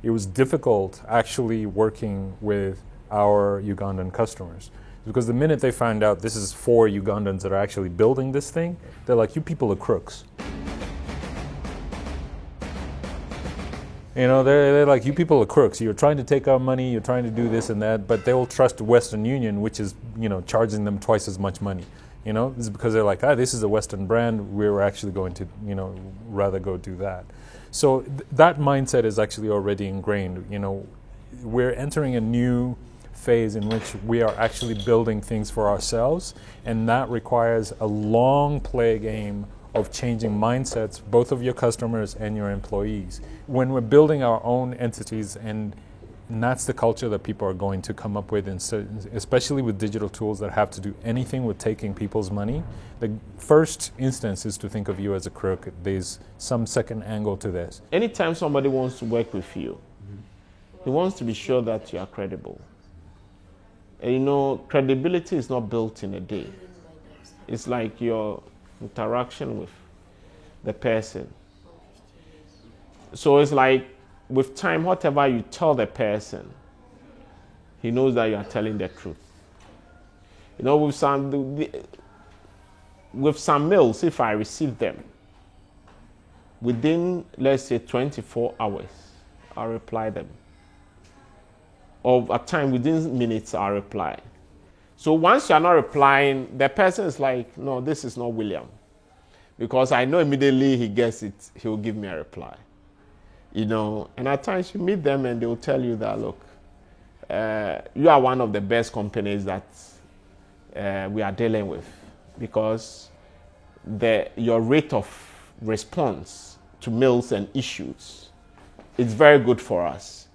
it was difficult actually working with our Ugandan customers. Because the minute they find out this is 4 Ugandans that are actually building this thing, they're like, you people are crooks. You know, they're like, you people are crooks. You're trying to take our money, you're trying to do this and that, but they will trust Western Union, which is, you know, charging them twice as much money. You know, this is because they're like, this is a Western brand, we're actually going to, you know, rather go do that. So that mindset is actually already ingrained. You know, we're entering a new phase in which we are actually building things for ourselves, and that requires a long play game of changing mindsets, both of your customers and your employees. When we're building our own entities, and that's the culture that people are going to come up with, especially with digital tools that have to do anything with taking people's money, the first instance is to think of you as a crook. There's some second angle to this. Anytime somebody wants to work with you, he wants to be sure that you are credible. And you know, credibility is not built in a day. It's like your interaction with the person. So it's like, with time, whatever you tell the person, he knows that you are telling the truth. You know, with some mails, if I receive them, within, let's say, 24 hours, I'll reply them. Or at time, within minutes, I'll reply. So once you're not replying, the person is like, no, this is not William. Because I know immediately he gets it, he will give me a reply. You know, and at times you meet them and they will tell you that, look, you are one of the best companies that we are dealing with, because your rate of response to mails and issues is very good for us,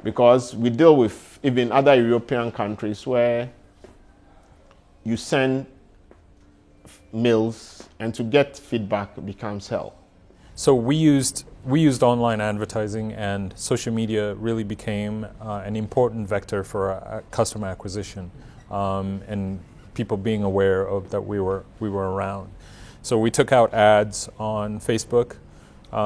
because we deal with even other European countries where you send mails and to get feedback becomes hell. So we used online advertising, and social media really became an important vector for customer acquisition, and people being aware of that we were around. So we took out ads on Facebook,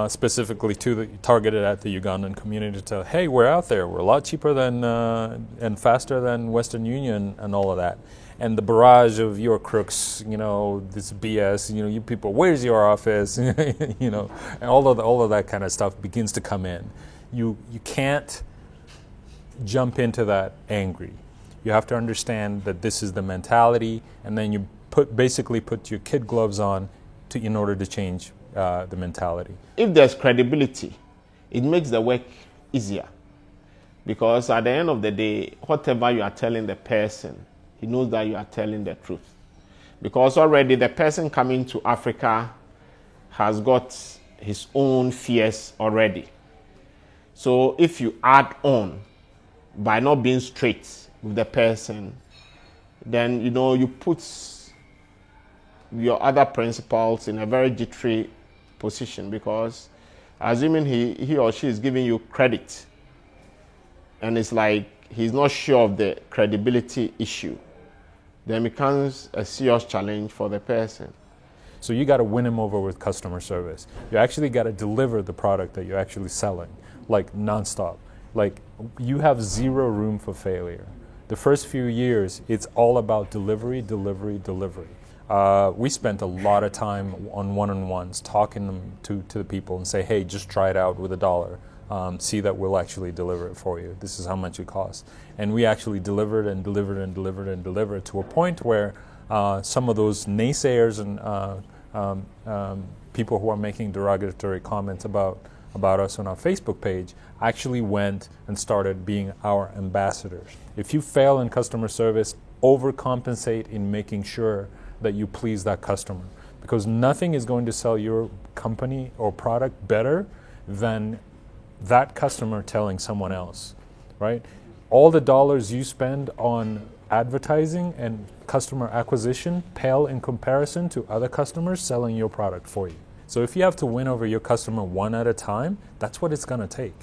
specifically targeted at the Ugandan community, to hey, we're out there, we're a lot cheaper than and faster than Western Union and all of that. And the barrage of your crooks, you know, this BS, you know, you people, where's your office, you know, and all of that kind of stuff begins to come in. You can't jump into that angry. You have to understand that this is the mentality, and then you basically put your kid gloves on in order to change the mentality. If there's credibility, it makes the work easier, because at the end of the day, whatever you are telling the person, he knows that you are telling the truth. Because already the person coming to Africa has got his own fears already. So if you add on by not being straight with the person, then, you know, you put your other principals in a very jittery position, because assuming he or she is giving you credit, and it's like he's not sure of the credibility issue, then it becomes a serious challenge for the person. So you got to win him over with customer service. You actually got to deliver the product that you're actually selling, like nonstop. Like, you have zero room for failure. The first few years, it's all about delivery, delivery, delivery. We spent a lot of time on one-on-ones talking them to the people and say, hey, just try it out with $1. See that we'll actually deliver it for you. This is how much it costs. And we actually delivered and delivered and delivered and delivered to a point where some of those naysayers and people who are making derogatory comments about us on our Facebook page actually went and started being our ambassadors. If you fail in customer service, overcompensate in making sure that you please that customer, because nothing is going to sell your company or product better than that customer telling someone else, right? All the dollars you spend on advertising and customer acquisition pale in comparison to other customers selling your product for you. So if you have to win over your customer one at a time, that's what it's going to take.